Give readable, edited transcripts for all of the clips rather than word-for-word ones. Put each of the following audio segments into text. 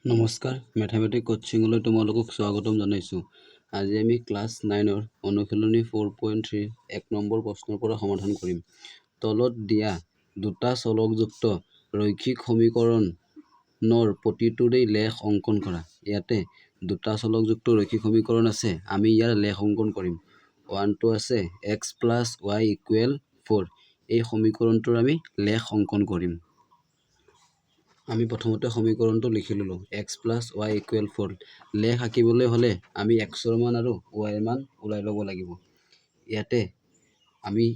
নমস্কাৰ মেথমেটিক্স কোচিংলৈ তোমালোকক স্বাগতম জনাইছোঁ। আজি আমি ক্লাছ 9ৰ অনুশীলনী 4.3 এক নম্বৰ প্ৰশ্নৰ পৰা সমাধান কৰিম। তলত দিয়া দুটা চলকযুক্ত ৰৈখিক সমীকৰণৰ প্ৰতিটোৰে লেখ অংকন কৰা। ইয়াতে দুটা চলকযুক্ত ৰৈখিক সমীকৰণ আছে, আমি ইয়াৰ লেখ অংকন কৰিম। 1টো আছে x + y = 4। এই সমীকৰণটোৰ আমি লেখ অংকন কৰিম। আমি প্ৰথমতে সমীকৰণটো লিখি ললো x + y = 4। লেখ আঁকিবলৈ হলে আমি x ৰ মান আৰু y ৰ মান ওলাই ল'ব লাগিব। ইয়াতে আমি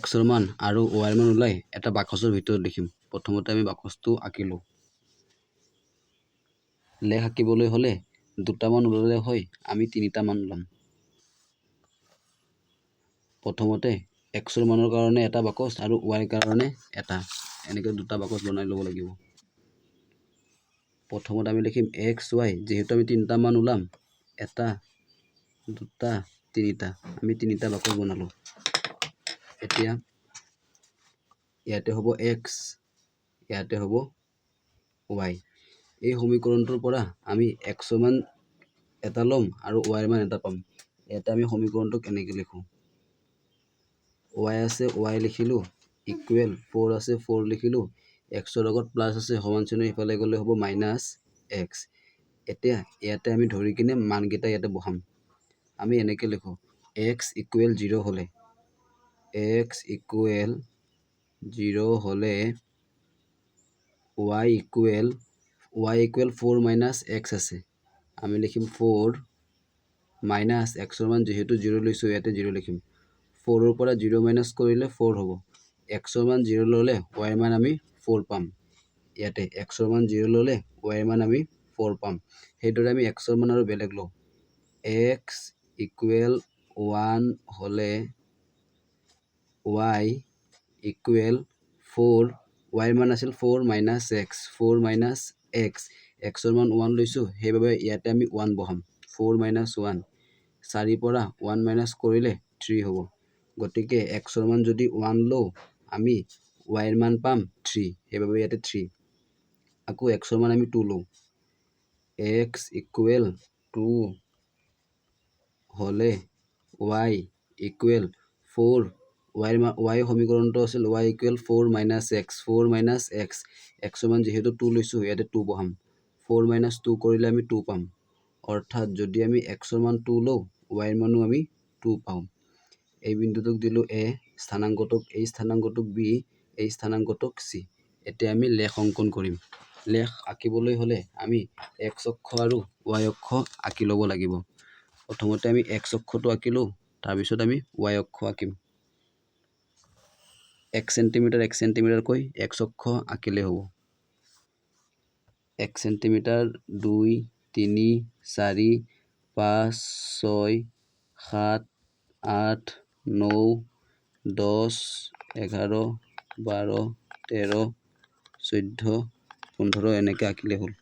x ৰ মান আৰু y ৰ মান ওলাই এটা বাকচৰ ভিতৰত লিখিম। প্ৰথমতে আমি বাকচটো আঁকিলো। লেখ আঁকিবলৈ হলে দুটা মান ওলালে হয়, আমি তিনিটা মান ওলাম। প্ৰথমতে x ৰ মানৰ কাৰণে এটা বাকচ আৰু y ৰ কাৰণে এটা, এনেকৈ দুটা বাকচ বনাই ল'ব লাগিব। প্ৰথমতে আমি লিখিম x y, যেহেতু আমি তিনিটা মান ওলাম, এটা দুটা তিনিটা, আমি তিনিটা বাকচ বনালো। এতিয়া ইয়াতে হ'ব x, ইয়াতে হ'ব y। এই সমীকৰণটোৰ পৰা আমি x ৰ মান এটা ল'ম আৰু y ৰ মান এটা পাম। ইয়াতে আমি সমীকৰণটোক এনেকৈ লিখোঁ, y আছে y লিখিলো, ইকুৱেল 4 আছে 4 লিখিলো, x ৰ লগত প্লাছ আছে, সমান চিহ্ন ইফালে গ'লে হ'ব -x। এতিয়া ইয়াতে আমি ধৰি কিনে মানকেইটা ইয়াতে বহাম। আমি এনেকৈ লিখোঁ x = 0 হ'লে, x = 0 হ'লে y = 4 - x আছে, আমি লিখিম 4 - x ৰ মান যেহেতু 0 লৈছোঁ, ইয়াতে 0 লিখিম। 4 ৰ পৰা 0 মাইনাছ কৰিলে 4 হ'ব। x ৰ মান 0 ল'লে y ৰ মান আমি 4 পাম। ইয়াতে x ৰ মান 0 ল'লে y ৰ মান আমি 4 পাম। সেইদৰে আমি x ৰ মান আৰু বেলেগ লওঁ। x = 1 হ'লে y = 4, y ৰ মান আছিল 4 - x, 4 - x, x ৰ মান 1 লৈছোঁ, সেইবাবে ইয়াতে আমি 1 বহাম। 4 - 1, 4 পৰা 1 মাইনাছ কৰিলে 3 হ'ব। গতিকে x ৰ মান যদি 1 লওঁ, আমি y ৰ মান পাম 3, সেইবাবে ইয়াতে 3। আকৌ x ৰ মান আমি 2 লওঁ, x = 2 হ'লে y = 4, y সমীকৰণটো আছিল y = 4 - x, 4 - x, x ৰ মান যিহেতু 2 লৈছোঁ, ইয়াতে 2 বহাম। 4 - 2 কৰিলে আমি 2 পাম। অৰ্থাৎ যদি আমি x ৰ মান 2 লওঁ, y ৰ মানো আমি 2 পাওঁ। এই বিন্দুটোক দিলোঁ a, স্থানাংকটোক এই স্থানাংকটোক b, এই স্থানাংকটোক c। এতিয়া আমি লেখ অংকন কৰিম। লেখ আঁকিবলৈ হ'লে আমি x অক্ষ আৰু y অক্ষ আঁকি ল'ব লাগিব। প্ৰথমতে আমি x অক্ষটো আঁকিলোঁ, তাৰপিছত আমি y অক্ষ আঁকিম। 1 চেণ্টিমিটাৰ 1 চেণ্টিমিটাৰকৈ x অক্ষ আঁকিলে হ'ব। 1 চেণ্টিমিটাৰ, 2, 3, 4, 5, 6, 7, 8, 9, 10, 11, 12, 13, 14, 15 এনেকৈ আঁকিলে হ'ল।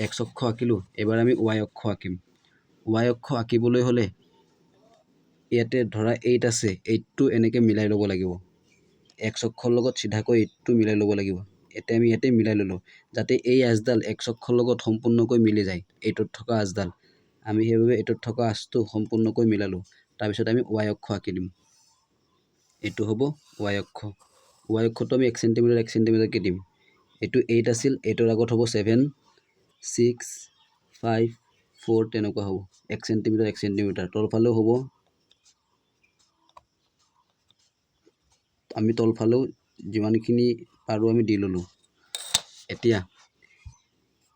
x অক্ষ আঁকিলোঁ, এবাৰ আমি y অক্ষ আঁকিম। y অক্ষ আঁকিবলৈ হ'লে ইয়াতে ধৰা 8 আছে, 8টো এনেকৈ মিলাই ল'ব লাগিব। x অক্ষৰ লগত চিধাকৈ 8টো মিলাই ল'ব লাগিব। এতিয়া আমি ইয়াতে মিলাই ল'লোঁ, যাতে এই আঁচডাল x অক্ষৰ লগত সম্পূৰ্ণকৈ মিলি যায়, 8ত থকা আঁচডাল। আমি সেইবাবে 8ত থকা আঁচটো সম্পূৰ্ণকৈ মিলালোঁ। তাৰপিছত আমি y অক্ষ আঁকি দিম। এইটো হ'ব y অক্ষ। y অক্ষটো আমি 1 চেণ্টিমিটাৰ 1 চেণ্টিমিটাৰকৈ দিম। এইটো 8 আছিল, 8ৰ আগত হ'ব 7, 6, 5, 4 তেনেকুৱা হ'ব। 1 চেণ্টিমিটাৰ 1 চেণ্টিমিটাৰ তলফালেও হ'ব, আমি তলফালেও যিমানখিনি পাৰোঁ আমি দি ল'লোঁ। এতিয়া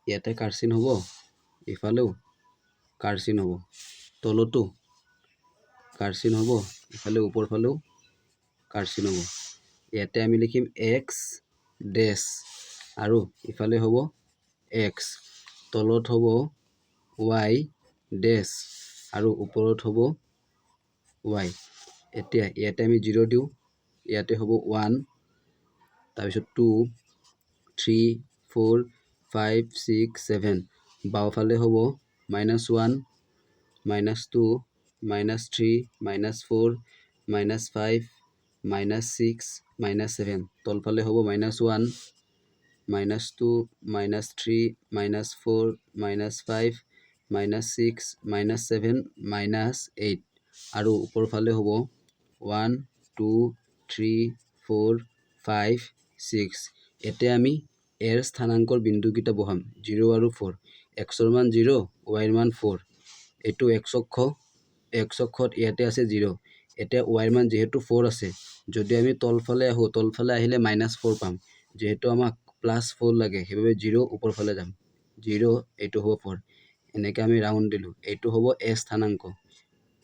ইয়াতে কাৰ্চিন হ'ব, ইফালেও কাৰ্চিন হ'ব, তলতো কাৰ্চিন হ'ব, ইফালে ওপৰ ফালেও কাৰ্চিন হ'ব। ইয়াতে আমি লিখিম x ডেছ আৰু ইফালে হ'ব x, তলত হ'ব y ডেছ আৰু ওপৰত হ'ব y। এতিয়া ইয়াতে আমি 0 দিওঁ, ইয়াতে হ'ব 1, তাৰপিছত 2, 3, 4, 5, 6, 7, বাওঁফালে হ'ব -1, -2, -3, -4, -5, -6, -7, তলফালে হ'ব -1, -2 -3 -4 -5 -6 -7 -8 আৰু ওপৰ ফালে হ'ব 1 2 3 4 5 6। এতিয়া আমি এৰ স্থানাংকৰ বিন্দুকেইটা বহাম 0 আৰু 4। xৰ মান 0, y ৰ মান 4। এইটো x অক্ষত ইয়াতে আছে 0। এতিয়া y ৰ মান যেহেতু 4 আছে, যদি আমি তলফালে আহোঁ, তলফালে আহিলে -4 পাম। যেহেতু আমাক +4 লাগে, সেইবাবে 0 ওপৰ ফালে যাম। 0, এইটো হ'ব 4। এনেকৈ আমি ৰাউণ্ড দিলোঁ। এইটো হ'ব a স্থানাংক।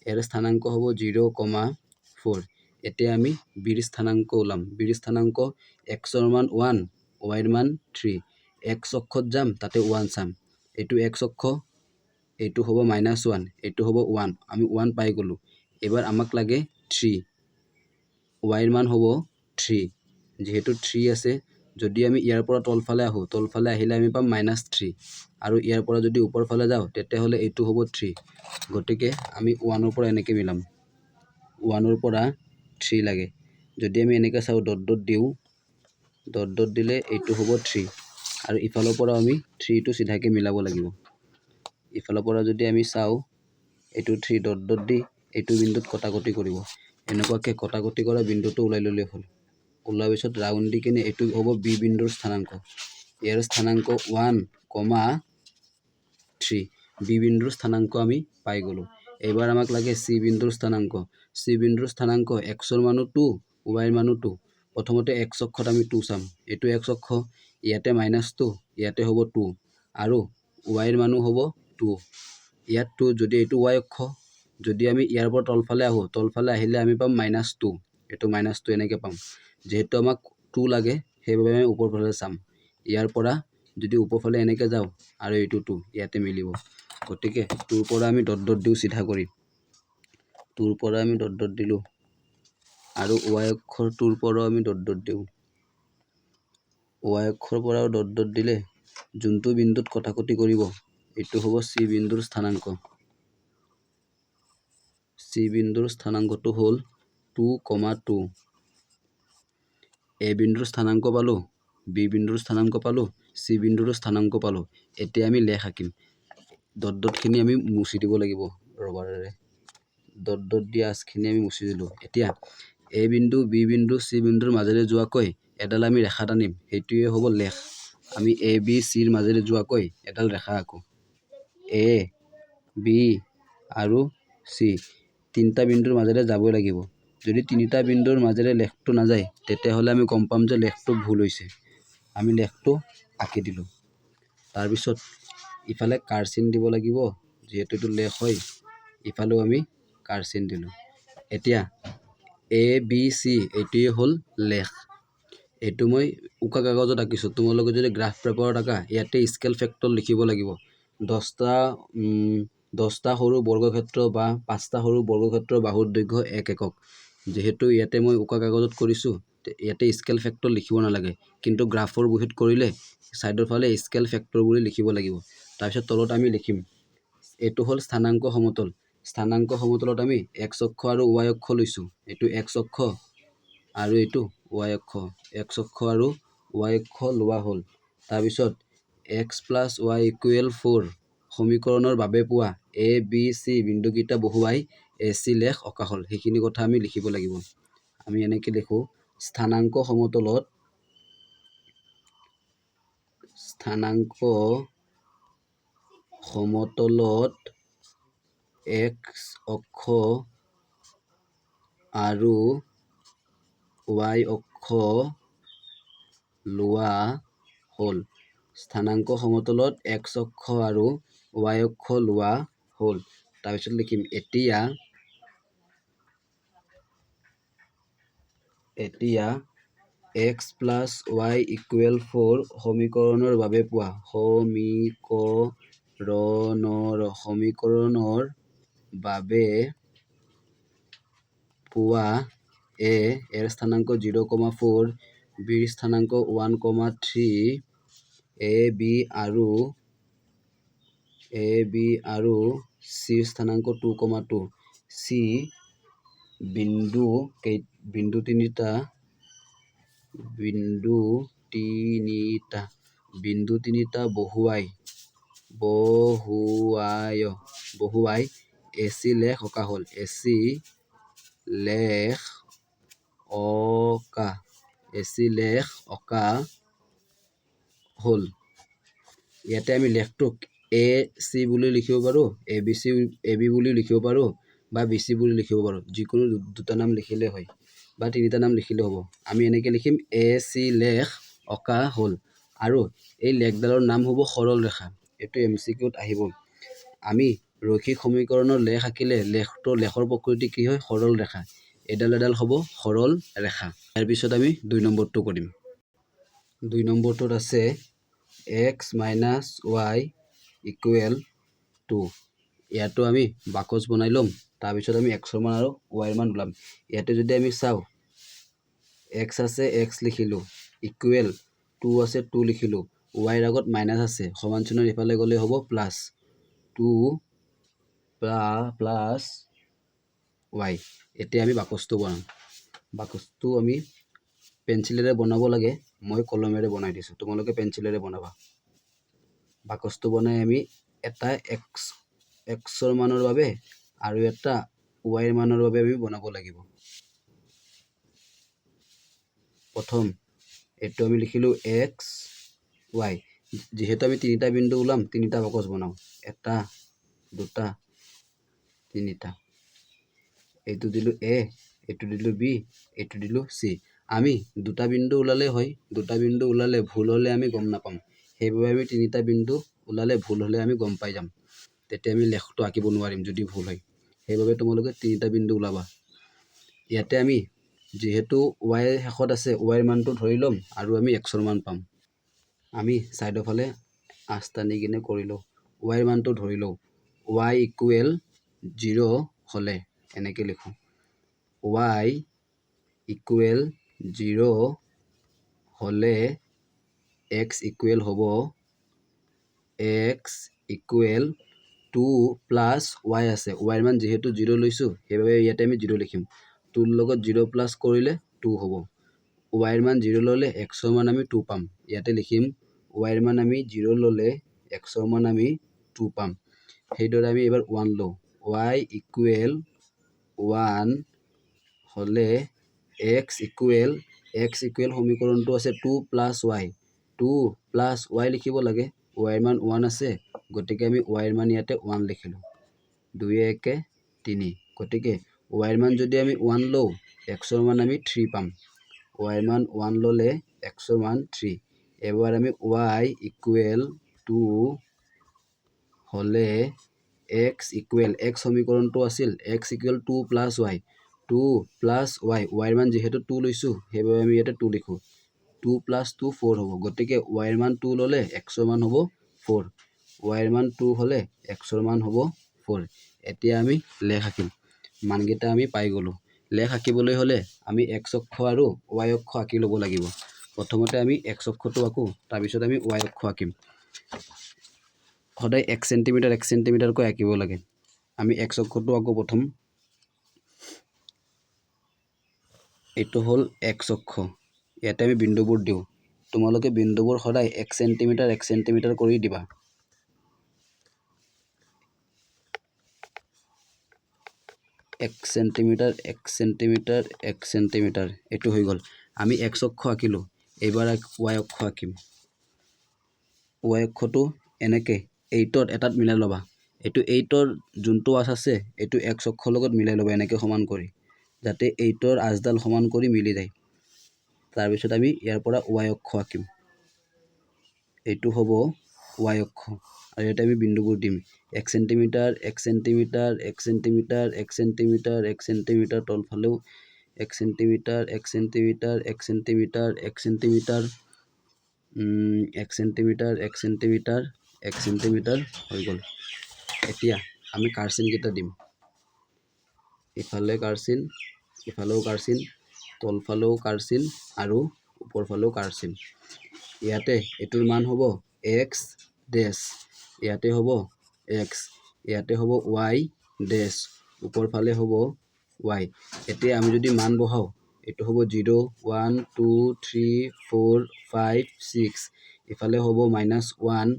এৰ স্থানাংক হ'ব 0, 4। এতিয়া আমি বিৰ স্থানাংক ওলাম। বিৰ স্থানাংক xৰ মান 1, y ৰ মান 3। x অক্ষত যাম, তাতে 1 চাম। এইটো x অক্ষ, এইটো হ'ব -1, এইটো হ'ব 1। আমি 1 পাই গ'লোঁ। এবাৰ আমাক লাগে 3। y ৰ মান হ'ব 3। যেহেতু 3 আছে, যদি আমি ইয়াৰ পৰা তলফালে আহোঁ, তলফালে আহিলে আমি পাম -3। আৰু ইয়াৰ পৰা যদি ওপৰ ফালে যাওঁ, তেতিয়াহ'লে এইটো হ'ব 3। গতিকে আমি 1ৰ পৰা এনেকৈ মিলাম। 1ৰ পৰা 3 লাগে। যদি আমি এনেকৈ চাওঁ, ডট দিওঁ, ডট দিলে এইটো হ'ব 3। আৰু ইফালৰ পৰা আমি 3টো চিধাকৈ মিলাব লাগিব। ইফালৰ পৰা যদি আমি চাওঁ, এইটো 3 ডট দি এইটো বিন্দুত কটাকটি কৰিব। এনেকুৱাকৈ কটাকটি কৰা বিন্দুটো ওলাই ল'লে হ'ল। ওলোৱাৰ পিছত ৰাউণ্ড দি কিনে এইটো হ'ব বি বিন্দুৰ স্থানাংক। ইয়াৰ স্থানাংক 1, 3। বি বিন্দুৰ স্থানাংক আমি পাই গ'লোঁ। এইবাৰ আমাক লাগে চি বিন্দুৰ স্থানাংক। চি বিন্দুৰ স্থানাংক xৰ মানো 2, y ৰ মানো 2। প্ৰথমতে x অক্ষত আমি 2 চাম। এইটো x অক্ষ, ইয়াতে -2, ইয়াতে হ'ব 2। আৰু y ৰ মানো হ'ব 2। ইয়াত 2, যদি এইটো y অক্ষ, যদি আমি ইয়াৰ পৰা তলফালে আহোঁ, তলফালে আহিলে আমি পাম -2। এইটো -2 এনেকৈ পাম। যিহেতু আমাক 2 লাগে, সেইবাবে আমি ওপৰ ফালে চাম। ইয়াৰ পৰা যদি ওপৰ ফালে এনেকৈ যাওঁ, আৰু এইটো 2 ইয়াতে মিলিব। গতিকে 2ৰ পৰা আমি ডট দিওঁ চিধা কৰি। 2ৰ পৰা আমি ডট দিলোঁ। আৰু y অক্ষৰ 2ৰ পৰাও আমি ডট দিওঁ। y অক্ষৰ পৰাও ডট দিলে যোনটো বিন্দুত কটাকটি কৰিব, এইটো হ'ব চি বিন্দুৰ স্থানাংক। চি বিন্দুৰ স্থানাংকটো হ'ল 2, 2। এ বিন্দুৰ স্থানাংক পালোঁ, বি বিন্দুৰ স্থানাংক পালোঁ, চি বিন্দুৰ স্থানাংক পালোঁ। এতিয়া আমি লেখ আঁকিম। ডটখিনি আমি মুচি দিব লাগিব ৰবাৰেৰে। ডট দিয়া আচখিনি আমি মুচি দিলোঁ। এতিয়া এ বিন্দু, বি বিন্দু, চি বিন্দুৰ মাজেৰে যোৱাকৈ এডাল আমি ৰেখা টানিম। সেইটোৱে হ'ব লেখ। আমি এ, বি, চিৰ মাজেৰে যোৱাকৈ এডাল ৰেখা আঁকো। এ, বি আৰু চি তিনিটা বিন্দুৰ মাজেৰে যাবই লাগিব। যদি তিনিটা বিন্দুৰ মাজেৰে লেখটো নাযায়, তেতিয়াহ'লে আমি গম পাম যে লেখটো ভুল হৈছে। আমি লেখটো আঁকি দিলোঁ। তাৰপিছত ইফালে কাৰ চিন দিব লাগিব। যিহেতু এইটো লেখ হয়, ইফালেও আমি কাৰ চিন দিলোঁ। এতিয়া এ, বি, চি এইটোৱে হ'ল লেখ। এইটো মই উকা কাগজত আঁকিছোঁ। তোমালোকে যদি গ্ৰাফ পেপাৰত আঁকা, ইয়াতে স্কেল ফেক্টৰ লিখিব লাগিব। 10টা সৰু বৰ্গক্ষেত্ৰ বা 5টা সৰু বৰ্গক্ষেত্ৰৰ বাহুৰ দৈৰ্ঘ্য 1 একক। যিহেতু ইয়াতে মই উকা কাগজত কৰিছোঁ, ইয়াতে স্কেল ফেক্টৰ লিখিব নালাগে। কিন্তু গ্ৰাফৰ বহীত কৰিলে ছাইডৰ ফালে স্কেল ফেক্টৰ বুলি লিখিব লাগিব। তাৰপিছত তলত আমি লিখিম, এইটো হ'ল স্থানাংক সমতল। স্থানাংক সমতলত আমি x অক্ষ আৰু y অক্ষ লৈছোঁ। এইটো x অক্ষ আৰু এইটো y অক্ষ। x অক্ষ আৰু y অক্ষ লোৱা হ'ল। তাৰপিছত x + y = 4 সমীকৰণৰ বাবে পোৱা এ, বি, চি বিন্দুকেইটা বহুৱাই AC লেখ অঁকা হ'ল। সেইখিনি কথা আমি লিখিব লাগিব। আমি এনেকৈ লিখোঁ, স্থানাংক সমতলত x অক্ষ আৰু y অক্ষ লোৱা হ'ল। স্থানাংক সমতলত x অক্ষ আৰু y অক্ষ লোৱা হ'ল। তাৰপিছত লিখিম, এতিয়া x + y = 4 সমীকৰণৰ বাবে পোৱা বাবে পোৱা এৰ স্থানাংক 0, 4, বিৰ স্থানাংক 1, 3, এ, বি আৰু চিৰ স্থানাংক 2, 2। চি বিন্দু তিনিটা বিন্দু তিনিটা বহুৱাই AC লেখ অঁকা হ'ল। AC লেখ অঁকা হ'ল। ইয়াতে আমি লেখটোক AC বুলি লিখিব পাৰোঁ, AB বুলি লিখিব পাৰোঁ, বা BC বুলি লিখিব পাৰোঁ। যিকোনো দুটা নাম লিখিলে হয়, বা তিনিটা নাম লিখিলে হ'ব। আমি এনেকৈ লিখিম AC লেখ অঁকা হ'ল। আৰু এই লেখডালৰ নাম হ'ব সৰল ৰেখা। এইটো MCQত আহিব। আমি ৰৈখিক সমীকৰণৰ লেখ আঁকিলে লেখৰ প্ৰকৃতি কি হয়? সৰল ৰেখা। এডাল হ'ব সৰল ৰেখা। ইয়াৰ পিছত আমি 2 নম্বৰটো কৰিম। 2 নম্বৰটোত আছে x - y = 2। ইয়াতো আমি বাকচ বনাই ল'ম। তাৰপিছত আমি x ৰ মান আৰু y ৰ মান ওলাম। ইয়াতে যদি আমি চাওঁ, x আছে x লিখিলোঁ, ইকুৱেল 2 আছে 2 লিখিলোঁ, y ৰ আগত মাইনাছ আছে, সমান চিনৰ ইফালে গ'লে হ'ব প্লাছ 2 প্লাছ y। এতিয়া আমি বাকচটো বনাম। বাকচটো আমি পেঞ্চিলেৰে বনাব লাগে। মই কলমেৰে বনাই দিছোঁ, তোমালোকে পেঞ্চিলেৰে বনাবা। বাকচটো বনাই আমি এটা x ৰ মানৰ বাবে আৰু এটা y ৰ মানৰ বাবে আমি বনাব লাগিব। প্ৰথম এইটো আমি লিখিলোঁ x y। যিহেতু আমি তিনিটা বিন্দু ওলাম, তিনিটা বাকচ বনাওঁ। 1 2 3। এইটো দিলোঁ A, এইটো দিলোঁ B, এইটো দিলোঁ C। আমি দুটা বিন্দু ওলালে হয়, দুটা বিন্দু ওলালে ভুল হ'লে আমি গম নাপাম। সেইবাবে আমি তিনিটা বিন্দু ওলালে ভুল হ'লে আমি গম পাই যাম। তেতিয়া আমি লেখটো আঁকিব নোৱাৰিম যদি ভুল হয়। সেইবাবে তোমালোকে তিনিটা বিন্দু ওলাবা। ইয়াতে আমি যিহেতু y শেষত আছে, y ৰ মানটো ধৰি ল'ম আৰু আমি x ৰ মান পাম। আমি ছাইডৰ ফালে আঁচ টানি কিনে কৰি লওঁ। y ৰ মানটো ধৰি লওঁ। y = 0 হ'লে এনেকৈ লিখোঁ। y = 0 হ'লে x হ'ব x = 2 প্লাছ y আছে। y ৰ মান যিহেতু 0 লৈছোঁ, সেইবাবে ইয়াতে আমি 0 লিখিম। 2 ৰ লগত 0 প্লাছ কৰিলে 2 হ'ব। y ৰ মান 0 ল'লে x ৰ মান আমি 2 পাম। ইয়াতে লিখিম y ৰ মান আমি 0 ল'লে x ৰ মান আমি 2 পাম। সেইদৰে আমি এবাৰ 1 লওঁ। y = 1 হ'লে x সমীকৰণটো আছে 2 প্লাছ y। 2 প্লাছ y লিখিব লাগে। y ৰ মান 1 আছে, গতিকে আমি y ৰ মান ইয়াতে 1 লিখিলোঁ। 2 × 1 = 3। গতিকে y ৰ মান যদি আমি 1 লওঁ, x ৰ মান আমি 3 পাম। y ৰ মান 1 ল'লে x ৰ মান 3। এবাৰ আমি y = 2 হ'লে x সমীকৰণটো আছিল x = 2 plus y। 2 plus y, y ৰ মান যিহেতু 2 লৈছোঁ, সেইবাবে আমি ইয়াতে 2 লিখোঁ। 2 প্লাছ 2 4 হ'ব। গতিকে y ৰ মান 2 ল'লে x ৰ মান হ'ব 4। y ৰ মান 2 হ'লে x ৰ মান হ'ব 4। এতিয়া আমি লেখ আঁকিম। মানকেইটা আমি পাই গ'লোঁ। লেখ আঁকিবলৈ হ'লে আমি x অক্ষ আৰু y অক্ষ আঁকি ল'ব লাগিব। প্ৰথমতে আমি x অক্ষটো আঁকোঁ, তাৰপিছত আমি y অক্ষ আঁকিম। সদায় 1 চেণ্টিমিটাৰকৈ আঁকিব লাগে। আমি x অক্ষটো আঁকোঁ প্ৰথম। এইটো হ'ল x অক্ষ। ইয়াতে আমি বিন্দুবোৰ দিওঁ। তোমালোকে বিন্দুবোৰ সদায় 1 চেণ্টিমিটাৰ কৰি দিবা। এক চেণ্টিমিটাৰ এইটো হৈ গ'ল। আমি x অক্ষ আঁকিলোঁ। এইবাৰ y অক্ষ আঁকিম। y অক্ষটো এনেকৈ 8ত এটাত মিলাই ল'বা। এইটো 8ৰ যোনটো আঁচ আছে, এইটো x অক্ষৰ লগত মিলাই ল'বা এনেকৈ সমান কৰি, যাতে 8ৰ আঁচডাল সমান কৰি মিলি যায়। তাৰপিছত আমি ইয়াৰ পৰা y অক্ষ আঁকিম। এইটো হ'ব y অক্ষ। আৰু ইয়াতে আমি বিন্দুবোৰ দিম। 1 centimetre, 1 centimetre, 1 centimetre, 1 centimetre, 1 centimetre, তলফালেও 1 centimetre, 1 centimetre, 1 centimetre, 1 centimetre, 1 centimetre, 1 centimetre, 1 centimetre হৈ গ'ল। এতিয়া আমি কাৰচিনকেইটা দিম। ইফালে কাৰচিন, ইফালেও কাৰচিন, তলফালেও কাৰচিন আৰু ওপৰফালেও কাৰচিন। ইয়াতে এইটোৰ মান হ'ব x ডেছ, ইয়াতে হ'ব x, ইয়াতে হ'ব y ডেছ, ওপৰফালে হ'ব y। এতিয়া আমি যদি মান বহাওঁ, এইটো হ'ব 0 1 2 3 4 5 6। ইফালে হ'ব -1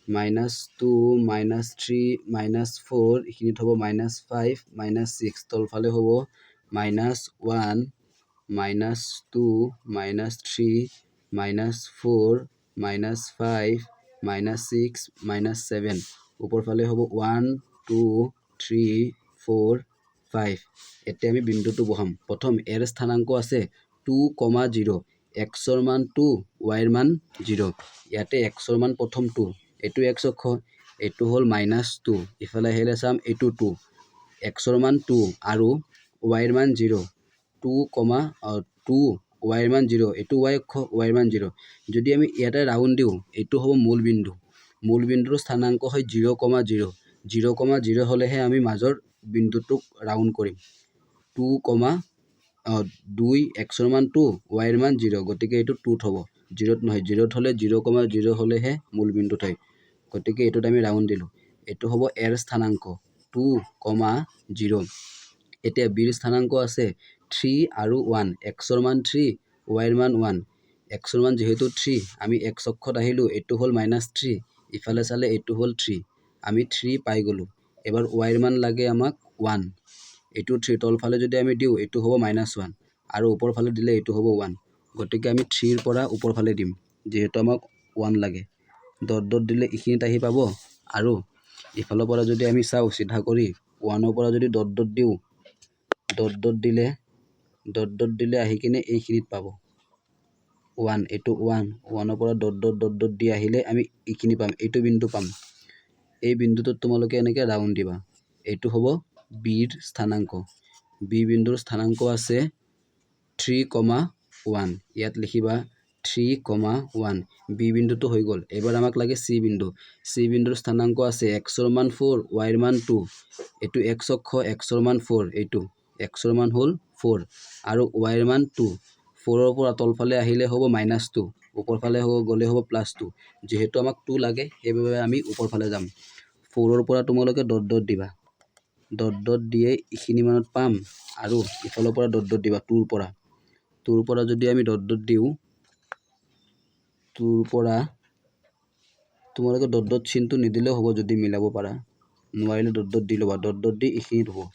-2 -3 -4 এইখিনিত হ'ব -5 -6 তলফালে হ'ব -1 -2 -3 -4 -5 -6 -7 ওপৰফালে হ'ব 1 2 3 4 5 এতিয়া আমি বিন্দুটো বহাম প্ৰথম এৰ স্থানাংক আছে 2,0 xৰ মান 2 yৰ মান 0 ইয়াতে xৰ মান প্ৰথম 2 এইটো x অক্ষ এইটো হ'ল -2 ইফালে আহিলে চাম এইটো 2 xৰ মান 2 আৰু yৰ মান 0 2, 2 yৰ মান 0 এইটো y অক্ষ yৰ মান 0 যদি আমি ইয়াতে ৰাউন্ড দিওঁ এইটো হ'ব মূল বিন্দুৰ স্থানাংক হয় 0,0 0,0 হলেহে আমি মাজৰ বিন্দুটোক ৰাউন্ড কৰিম 2 xৰ মান 2 yৰ মান 0 গতিকে এইটো 2 হ'ব 0 নহয় 0 হলে 0,0 হলেহে মূল বিন্দুত হয় গতিকে এইটোত আমি ৰাউন্ড দিলো এইটো হ'ব এৰ স্থানাংক 2,0 এতিয়া বিৰ স্থানাংক আছে 3 আৰু 1 xৰ মান 3 yৰ মান 1 xৰ মান যেহেতু 3 আমি x অক্ষত আহিলো এইটো হ'ল -3 ইফালে চালে এইটো হ'ল 3 আমি 3 পাই গলো এবাৰ yৰ মান লাগে আমাক 1 এইটো 3 তলফালে যদি আমি দিও এইটো হ'ব -1 আৰু ওপৰফালে দিলে এইটো হ'ব 1 গতিকে আমি 3 ৰ পৰা ওপৰফালে দিম যেহেতু আমাক 1 লাগে ডট ডট দিলে এইখিনিত আহি পাব আৰু ইফালৰ পৰা যদি আমি চাও সিধা কৰি 1 ৰ পৰা যদি ডট ডট দিও ডট ডট দিলে আহি কিনে এইখিনিত পাব 1 এইটো 1 1 ৰ পৰা ডট ডট দি আহিলে আমি এইখিনি পাম এইটো বিন্দু পাম এই বিন্দুটোত তোমালোকে এনেকে ৰাউন্ড দিবা এইটো হ'ব বিৰ স্থানাংক বি বিন্দুৰ স্থানাংক আছে 3,1 ইয়াত লিখিবা 3,1 বি বিন্দুটো হৈ গল এবাৰ আমাক লাগে সি বিন্দুৰ স্থানাংক আছে xৰ মান 4 yৰ মান 2 এইটো x অক্ষ xৰ মান 4 এইটো xৰ মান হ'ল 4 আৰু yৰ মান 2 4 ৰ পৰা তলফালে আহিলে হ'ব -2 ওপৰফালে গলে হ'ব +2 যেহেতু আমাক 2 লাগে সেইবাবে আমি ওপৰফালে যাম 4 ৰ পৰা তোমালোকে ডট ডট দিবা ডট ডট দিয়ে ইখিনি মানত পাম আৰু ইফালৰ পৰা ডট ডট দিবা 2 ৰ পৰা যদি আমি ডট ডট দিও 2 ৰ পৰা তোমালোকে ডট ডট চিনটো নিদিলেও হ'ব যদি মিলাব পাৰা নোৱাৰিলে ডট ডট দি লবা ডট ডট দি ইখিনিত হ'ব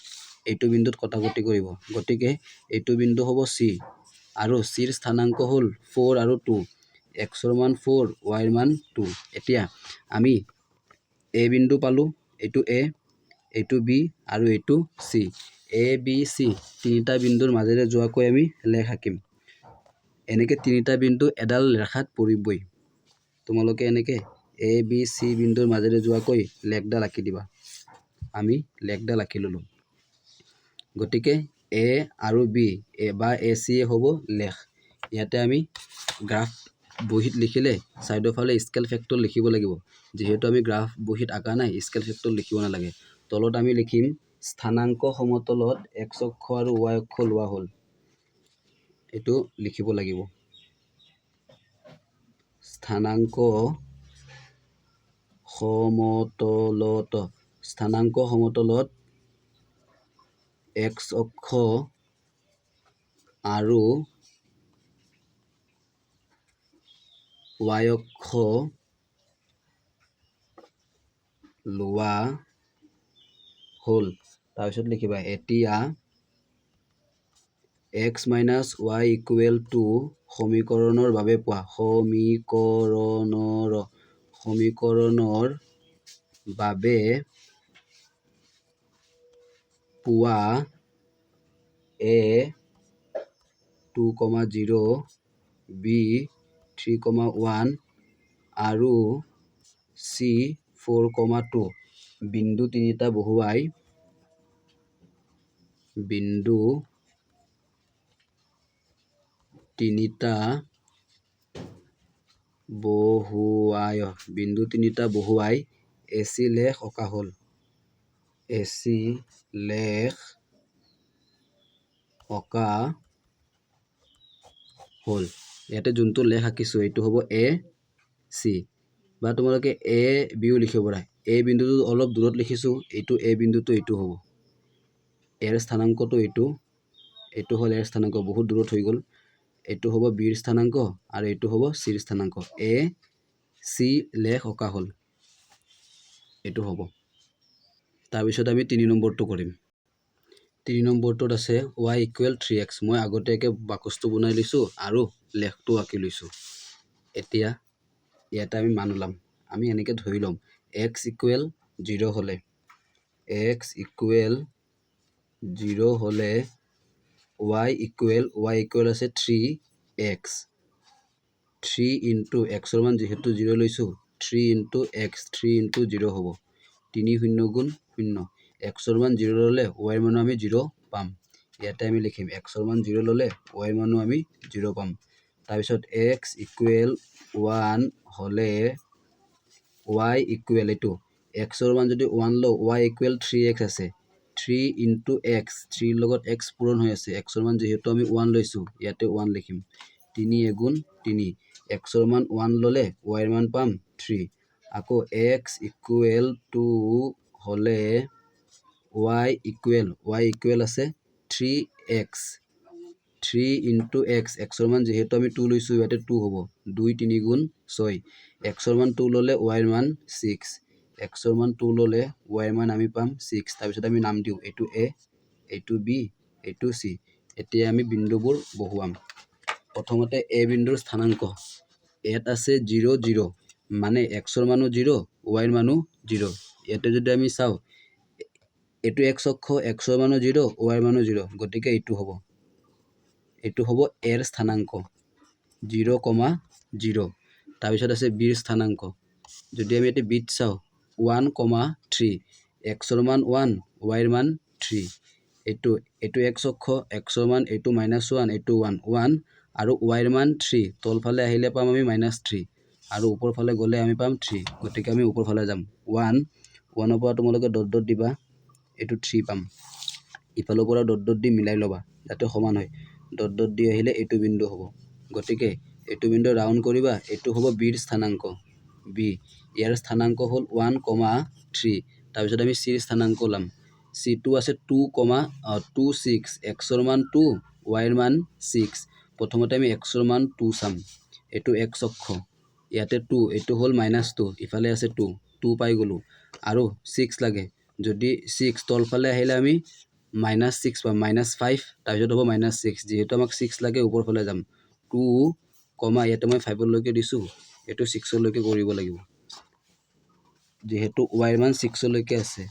এইটো বিন্দুত কটাকটি কৰিব গতিকে এইটো বিন্দু হ'ব সি আৰু সিৰ স্থানাংক হ'ল 4 আৰু 2 xৰ মান 4 yৰ মান 2 এতিয়া আমি a বিন্দু পালো এইটো a এইটো b আৰু এইটো c a b c তিনিটা বিন্দুৰ মাজেৰে যোৱাকৈ আমি লেখ আঁকিম এনেকে তিনিটা বিন্দু এডাল ৰেখাত পৰিবই তোমালোকে এনেকে a b c বিন্দুৰ মাজেৰে যোৱাকৈ লেখডাল আঁকি দিবা আমি লেখডাল আঁকি ললো গতিকে a আৰু b বা ac হ'ব লেখ ইয়াতে আমি গ্ৰাফ বহিত লিখিলে সাইডৰ ফালে স্কেল ফেক্টৰ লিখিব লাগিব যেহেতু আমি গ্ৰাফ বহিত আঁকা নাই স্কেল ফেক্টৰ লিখিব নালাগে তলত আমি লিখিম স্থানাংক সমতলত x অক্ষ আৰু y অক্ষ লোৱা হ'ল এটো লিখিব লাগিব স্থানাংক সমতলত x অক্ষ আৰু y অক্ষ লোৱা হ'ল তাৰপিছত লিখিবা এতিয়া x - y = সমীকৰণৰ বাবে পোৱা সমীকৰণৰ বাবে পোৱা a 2,0 b 3,1 আৰু c 4,2 বিন্দু তিনিটা বহুৱাই বিন্দু তিনিটা বহুৱাই AC লেখ অঁকা হ'ল AC লেখ অঁকা হ'ল ইয়াতে যোনটো লেখ আঁকিছো এইটো হ'ব A C বা তোমালোকে A B ও লিখিব পাৰা A বিন্দুটো অলপ দূৰত লিখিছো এইটো A বিন্দুটো এইটো হ'ব এৰ স্থানাংকটো এইটো হ'ল এৰ স্থানাংক বহুত দূৰত হৈ গ'ল এইটো হ'ব B ৰ স্থানাংক আৰু এইটো হ'ব C ৰ স্থানাংক A চি লেখ অঁকা হ'ল এইটো হ'ব। তাৰপিছত আমি 3 নম্বৰটো কৰিম। 3 নম্বৰটোত আছে y = 3x। মই আগতীয়াকৈ বাকচটো বনাই লৈছোঁ আৰু লেখটো আঁকি লৈছোঁ। এতিয়া ইয়াতে আমি মান ওলাম। আমি এনেকৈ ধৰি ল'ম x = 0 হ'লে y = আছে 3x। 3 × xৰ মান যিহেতু 0 লৈছোঁ 3 × x 3 × 0 হ'ব 3 0 গুণ 0। xৰ মান 0 ল'লে y ৰ মানো আমি 0 পাম। ইয়াতে আমি লিখিম xৰ মান 0 ল'লে y ৰ মানো আমি 0 পাম। তাৰপিছত x = 1 হ'লে y = এইটো xৰ মান যদি 1 লওঁ y = 3x আছে 3 × x 3 লগত x পূৰণ হৈ আছে। xৰ মান যিহেতু আমি 1 লৈছোঁ ইয়াতে 1 লিখিম 3 × 3 xৰ মান 1 ল'লে y ৰ মান পাম 3। আকৌ x = 2 হ'লে y = আছে 3x 3 × x xৰ মান যিহেতু আমি 2 লৈছোঁ ইয়াতে 2 হ'ব 2 3 গুণ 6। xৰ মান 2 ল'লে y ৰ মান 6 xৰ মান 2 ল'লে y ৰ মান আমি পাম 6। তাৰপিছত আমি নাম দিওঁ এইটো a এইটো b এইটো c। এতিয়া আমি বিন্দুবোৰ বহুৱাম। প্ৰথমতে a বিন্দুৰ স্থানাংক ইয়াত আছে 0 0 মানে xৰ মানো 0 y ৰ মানো 0। ইয়াতে যদি আমি চাওঁ এইটো x অক্ষ xৰ মানো 0 y ৰ মানো 0 গতিকে এইটো হ'ব a ৰ স্থানাংক 0, 0। তাৰপিছত আছে b ৰ স্থানাংক। যদি আমি এতিয়া b ত চাওঁ 1, 3 xৰ মান 1 y ৰ মান 3। এইটো x অক্ষ xৰ মান এইটো -1 এইটো 1 1 আৰু y ৰ মান 3 তলফালে আহিলে পাম আমি -3 আৰু ওপৰ ফালে গ'লে আমি পাম 3। গতিকে আমি ওপৰ ফালে যাম 1 1ৰ পৰা তোমালোকে ডট ডট দিবা এইটো 3 পাম। ইফালৰ পৰা ডট ডট দি মিলাই ল'বা যাতে সমান হয়। ডট ডট দি আহিলে এইটো বিন্দু হ'ব। গতিকে এইটো বিন্দু ৰাউণ্ড কৰিবা এইটো হ'ব b ৰ স্থানাংক b। ইয়াৰ স্থানাংক হ'ল 1, 3। তাৰপিছত আমি c ৰ স্থানাংক ল'ম। c টো আছে 2, 6 xৰ মান 2 y ৰ মান 6। প্ৰথমতে আমি xৰ মান 2 চাম। এইটো x অক্ষ ইয়াতে 2 এইটো হ'ল -2 ইফালে আছে 2 পাই গ'লোঁ আৰু 6 লাগে। যদি 6 তলফালে আহিলে আমি -6 পাম -5 তাৰপিছত হ'ব -6। যিহেতু আমাক 6 লাগে ওপৰ ফালে যাম 2, ইয়াতে মই 5লৈকে দিছোঁ এইটো 6লৈকে কৰিব লাগিব। যিহেতু y ৰ মান 6লৈকে আছে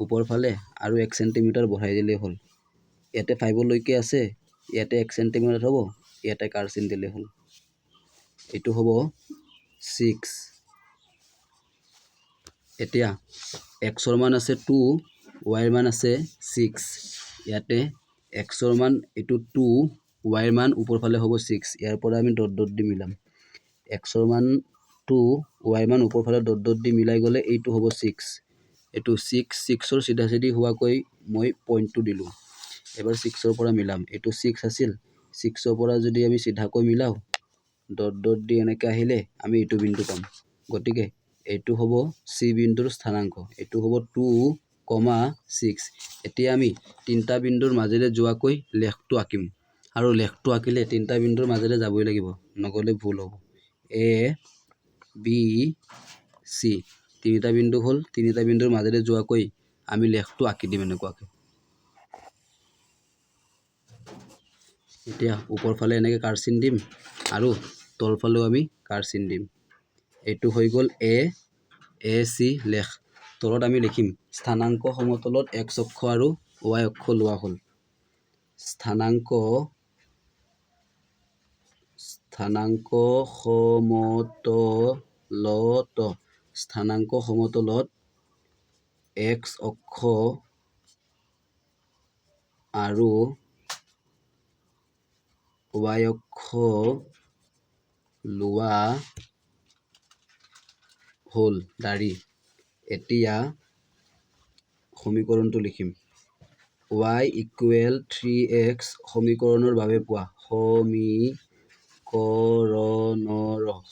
ওপৰ ফালে আৰু 1 চেণ্টিমিটাৰ বঢ়াই দিলেই হ'ল। ইয়াতে 5লৈকে আছে ইয়াতে 1 চেণ্টিমিটাৰ হ'ব ইয়াতে কাৰ্চিন দিলেই হ'ল। এইটো হ'ব 6। এতিয়া xৰ মান আছে 2 y ৰ মান আছে 6। ইয়াতে xৰ মান এইটো 2 y ৰ মান ওপৰ ফালে হ'ব 6। ইয়াৰ পৰা আমি ডট ডট দি মিলাম xৰ মান 2 y ৰ মান ওপৰ ফালে ডট ডট দি মিলাই গ'লে এইটো হ'ব 6। এইটো 6ৰ চিধা চিধি হোৱাকৈ মই পইণ্টটো দিলোঁ। এবাৰ 6ৰ পৰা মিলাম এইটো 6 আছিল 6ৰ পৰা যদি আমি চিধাকৈ মিলাওঁ ডট ডট দি এনেকৈ আহিলে আমি এইটো বিন্দু পাম। গতিকে এইটো হ'ব c বিন্দুৰ স্থানাংক এইটো হ'ব 2, 6। এতিয়া আমি 3টা বিন্দুৰ মাজেৰে যোৱাকৈ লেখটো আঁকিম আৰু লেখটো আঁকিলে 3টা বিন্দুৰ মাজেৰে যাবই লাগিব নগ'লে ভুল হ'ব। a b c 3টা বিন্দু হ'ল 3টা বিন্দুৰ মাজেৰে যোৱাকৈ আমি লেখটো আঁকি দিম এনেকুৱাকৈ। এতিয়া ওপৰ ফালে এনেকৈ কাৰ্চিন দিম আৰু তলফালেও আমি কাৰ্চিন দিম। এইটো হৈ গ'ল a c লেখ। তলত আমি লিখিম স্থানাংক সমতলত x অক্ষ আৰু y অক্ষ লোৱা হ'ল। স্থানাংক সমতলত x অক্ষ আৰু y অক্ষ লোৱা হ'ল দাঢ়ি। এতিয়া সমীকৰণটো লিখিম y = 3x সমীকৰণৰ বাবে পোৱা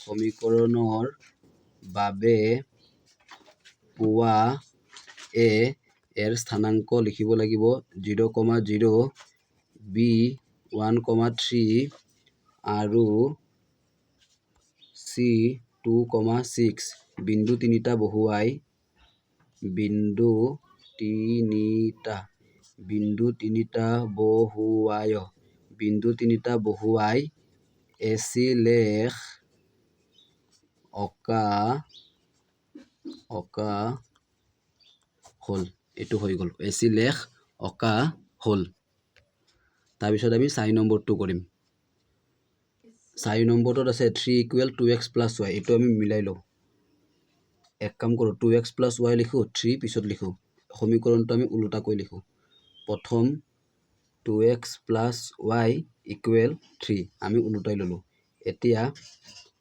সমীকৰণৰ বাবে পোৱা a এৰ স্থানাংক লিখিব লাগিব 0, 0 b 1, 3 আৰু c 2,6 বিন্দু তিনিটা বহুৱাই বিন্দু তিনিটা বহুৱাই AC লেখ অঁকা হ'ল। এইটো হৈ গ'ল AC লেখ অঁকা হ'ল। তাৰপিছত আমি 4 নম্বৰটো কৰিম। 4 নম্বৰটোত আছে 3 = 2x + y। এইটো আমি মিলাই লওঁ। এক কাম কৰোঁ 2x + y লিখোঁ, 3 পিছত লিখোঁ। সমীকৰণটো আমি উল্টাকৈ লিখোঁ। প্ৰথম 2x + y = 3 আমি উল্টাই ল'লোঁ। এতিয়া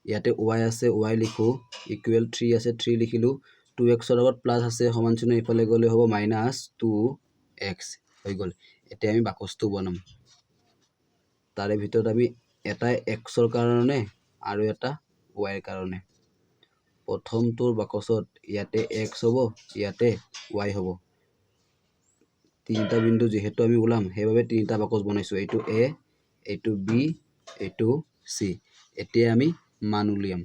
ইয়াতে y আছে y লিখোঁ, = 3 আছে 3 লিখিলোঁ। 2x ৰ আগত প্লাছ আছে, সমান চিহ্ন ইফালে গ'লে হ'ব -2x হৈ গ'ল। এতিয়া আমি বাকচটো বনাম। তাৰে ভিতৰত আমি এটা x ৰ কাৰণে আৰু এটা y ৰ কাৰণে। প্ৰথমটোৰ বাকচত ইয়াতে x হ'ব, ইয়াতে y হ'ব। তিনিটা বিন্দু যিহেতু আমি ওলাম, সেইবাবে তিনিটা বাকচ বনাইছোঁ। এইটো A, এইটো B, এইটো C। এতিয়া আমি মান উলিয়াম।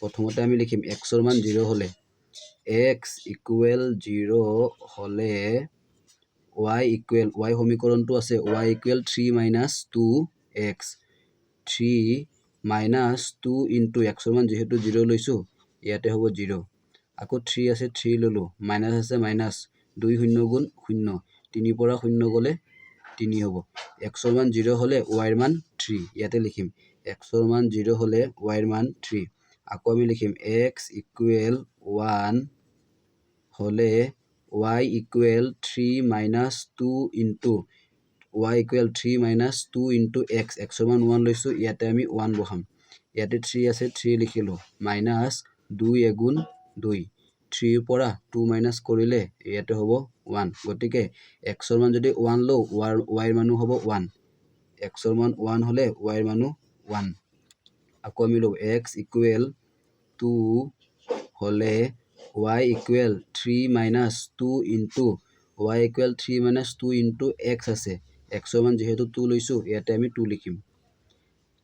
প্ৰথমতে আমি লিখিম x ৰ মান 0 হ'লে x = 0 হ'লে y সমীকৰণটো আছে y = 3 - 2x। 3 - 2 × x ৰ মান যিহেতু 0 লৈছোঁ, ইয়াতে হ'ব 0। আকৌ 3 আছে 3 ল'লোঁ, মাইনাছ আছে মাইনাছ, 2 × 0 = 0। 3 পৰা 0 গ'লে 3 হ'ব। x ৰ মান 0 হ'লে y ৰ মান 3। ইয়াতে লিখিম x ৰ মান 0 হ'লে y ৰ মান 3। আকৌ আমি লিখিম x = 1 হ'লে y = 3 - 2 × x। x ৰ মান 1 লৈছোঁ, ইয়াতে আমি 1 বহাম। ইয়াতে 3 আছে 3 লিখিলোঁ, মাইনাছ 2 × 2। 3 পৰা 2 মাইনাছ কৰিলে ইয়াতে হ'ব 1। গতিকে x ৰ মান যদি 1 লওঁ, y ৰ মানো হ'ব 1। x ৰ মান 1 হ'লে y ৰ মানো 1। আকৌ আমি লওঁ x = 2 হ'লে y = 3 - 2 × x আছে। x ৰ মান যিহেতু 2 লৈছোঁ, ইয়াতে আমি 2 লিখিম।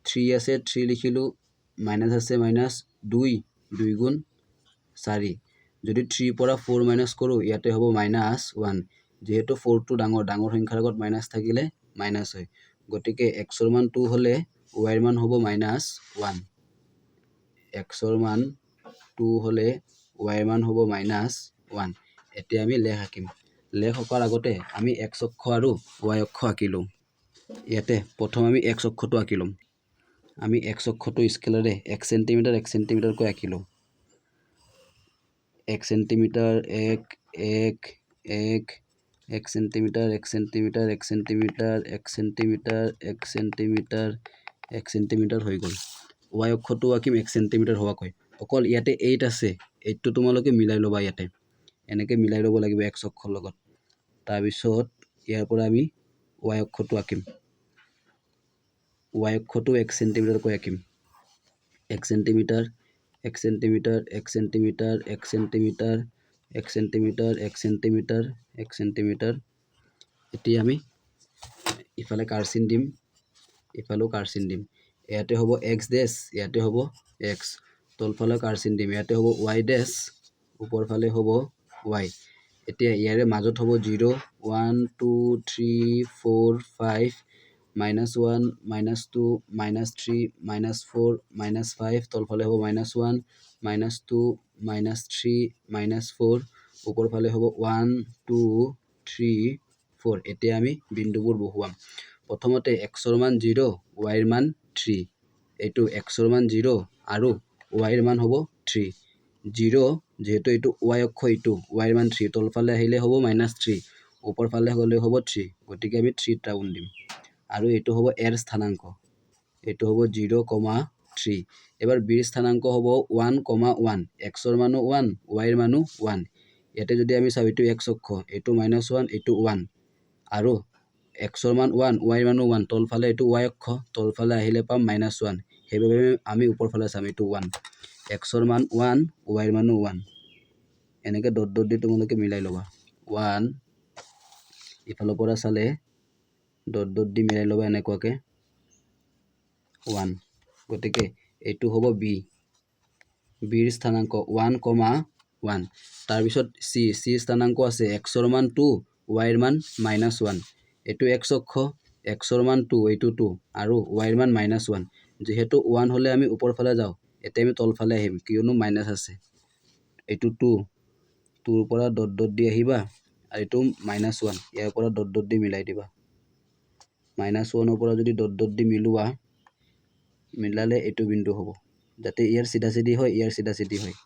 3 আছে 3 লিখিলোঁ, মাইনাছ আছে মাইনাছ, 2 × 4। যদি 3 পৰা 4 মাইনাছ কৰোঁ, ইয়াতে হ'ব -1। যিহেতু 4টো ডাঙৰ সংখ্যাৰ আগত মাইনাছ থাকিলে মাইনাছ হয়। গতিকে x ৰ মান 2 হ'লে y ৰ মান হ'ব -1। x ৰ মান 2 হ'লে y ৰ মান হ'ব -1। এতিয়া আমি লেখ আঁকিম। লেখ অঁকাৰ আগতে আমি x অক্ষ আৰু y অক্ষ আঁকি লওঁ। ইয়াতে প্ৰথম আমি x অক্ষটো আঁকি ল'ম। আমি x অক্ষটো স্কেলেৰে 1 চেণ্টিমিটাৰ 1 চেণ্টিমিটাৰকৈ আঁকি লওঁ। 1 centimetre 1 1 1 1 centimetre 1 centimetre 1 centimetre 1 centimetre 1 centimetre 1 centimetre হৈ গ'ল। y অক্ষটো আঁকিম 1 চেণ্টিমিটাৰ হোৱাকৈ। অকল ইয়াতে 8 আছে, 8টো তোমালোকে মিলাই ল'বা। ইয়াতে এনেকৈ মিলাই ল'ব লাগিব x অক্ষৰ লগত। তাৰপিছত ইয়াৰ পৰা আমি y অক্ষটো আঁকিম। y অক্ষটো 1 চেণ্টিমিটাৰকৈ আঁকিম। 1 centimetre 1 centimetre 1 centimetre 1 centimetre 1 centimetre 1 centimetre 1 centimetre. এতিয়া আমি ইফালে কাৰচিন দিম, ইফালেও কাৰচিন দিম। ইয়াতে হ'ব x ডেছ, ইয়াতে হ'ব x। তলফালে কাৰচিন দিম, ইয়াতে হ'ব y ডেছ, ওপৰ ফালে হ'ব y। এতিয়া ইয়াৰে মাজত হ'ব 0 1 2 3 4 5 -1 -2 -3 -4 -5। তলফালে হ'ব -1 -2 -3 -4। ওপৰ ফালে হ'ব 1 2 3 4। এতিয়া আমি বিন্দুবোৰ বহুৱাম। প্ৰথমতে x ৰ মান 0, y ৰ মান 3। এইটো x ৰ মান 0 আৰু y ৰ মান হ'ব 3। 0 যিহেতু এইটো y অক্ষ, এইটো y ৰ মান 3। তলফালে আহিলে হ'ব -3, ওপৰ ফালে গ'লে হ'ব 3। গতিকে আমি 3 টাউন দিম। আৰু এইটো হ'ব a ৰ স্থানাংক, এইটো হ'ব 0,3। এবাৰ b ৰ স্থানাংক হ'ব 1,1। x ৰ মানো 1, y ৰ মানো 1। ইয়াতে যদি আমি চাওঁ, এইটো x অক্ষ, এইটো -1, এইটো 1 আৰু x ৰ মান 1, y ৰ মানো 1। তলফালে এইটো y অক্ষ, তলফালে আহিলে পাম -1। সেইবাবে আমি ওপৰ ফালে চাম, এইটো 1। x ৰ মান 1, y ৰ মানো 1। এনেকৈ ডট ডট দি তোমালোকে মিলাই ল'বা। 1 ইফালৰ পৰা চালে ডট ডট দি মিলাই ল'বা এনেকুৱাকৈ 1। গতিকে এইটো হ'ব b। বিৰ স্থানাংক 1,1 তাৰপিছত c স্থানাংক আছে x ৰ মান 2 y ৰ মান -1 এটো x অক্ষ x ৰ মান 2 এইটো 2 আৰু y ৰ মান -1 যেহেতু 1 হলে আমি ওপৰ ফালে যাও এতিয়া আমি তল ফালে আহিম কিয়নো মাইনাস আছে এইটো 2 2 ৰ পৰা ডট ডট দি আহিবা আৰু এইটো -1 ইয়াৰ পৰা ডট ডট দি মিলাই দিবা -1 ৰ পৰা যদি ডট ডট দি মিলালে এইটো বিন্দু হ'ব যাতে ইয়াৰ সিধা সিধি হয় ইয়াৰ সিধা সিধি হয়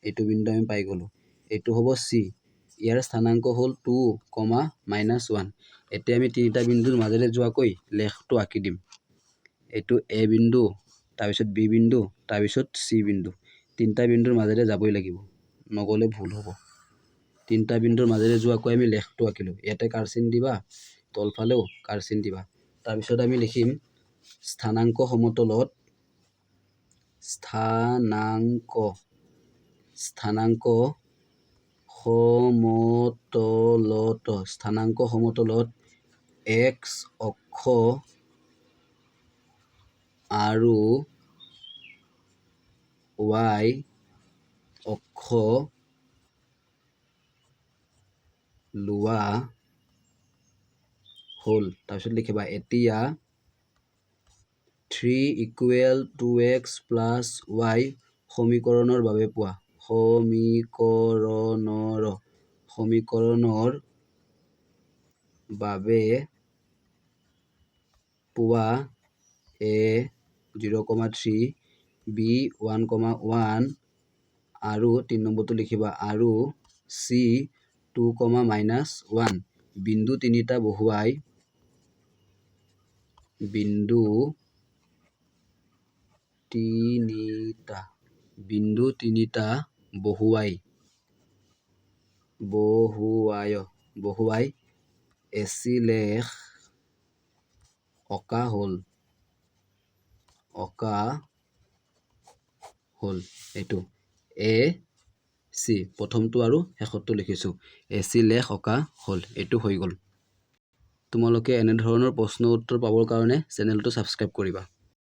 এইটো বিন্দু আমি পাই গলো এইটো হ'ব c ইয়াৰ স্থানাংক হ'ল 2, -1 এতিয়া আমি তিনিটা বিন্দুৰ মাজেৰে যোৱাকৈ লেখটো আঁকি দিম এইটো a বিন্দু তাৰপিছত b বিন্দু তাৰপিছত c বিন্দু তিনিটা বিন্দুৰ মাজেৰে যাবই লাগিব নগলে ভুল হ'ব তিনিটা বিন্দুৰ মাজেৰে যোৱাকৈ আমি লেখটো আঁকিলো ইয়াতে কাৰ্চিন দিবা তলফালেও কাৰ্চিন দিবা তাৰপিছত আমি লিখিম স্থানাংক সমতলত স্থানাংক সমতলত x অক্ষ আৰু y অক্ষ লোৱা হল তাৰপিছত লিখিবা এতিয়া 3 = 2x + y সমীকৰণৰ বাবে পোৱা সমীকৰণৰ বাবে পোৱা a 0,3 b 1,1 আৰু 3 নম্বৰটো লিখিবা আৰু c 2,-1 বিন্দু তিনিটা বহুৱাই বহুৱাই এচি লেখ অঁকা হ'ল এইটো a c প্ৰথমটো আৰু শেষৰটো লিখিছো এচি লেখ অঁকা হ'ল এইটো হৈ গ'ল তোমালোকে এনে ধৰণৰ প্ৰশ্ন উত্তৰ পাবৰ কাৰণে চেনেলটো সাবস্ক্ৰাইব কৰিবা